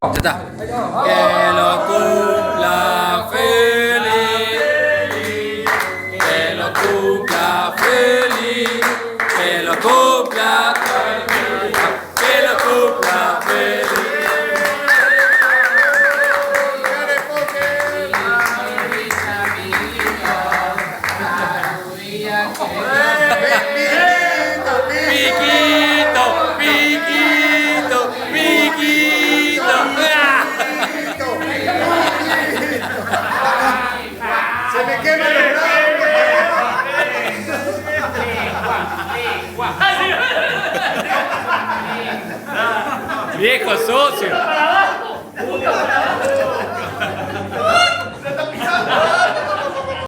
Ya está. Que lo cumpla feliz. Que lo cumpla feliz. Que lo cumpla feliz. Que lo cumpla feliz. Piquito, piquito, piquito. Se me queman los Viejo socio. Para abajo.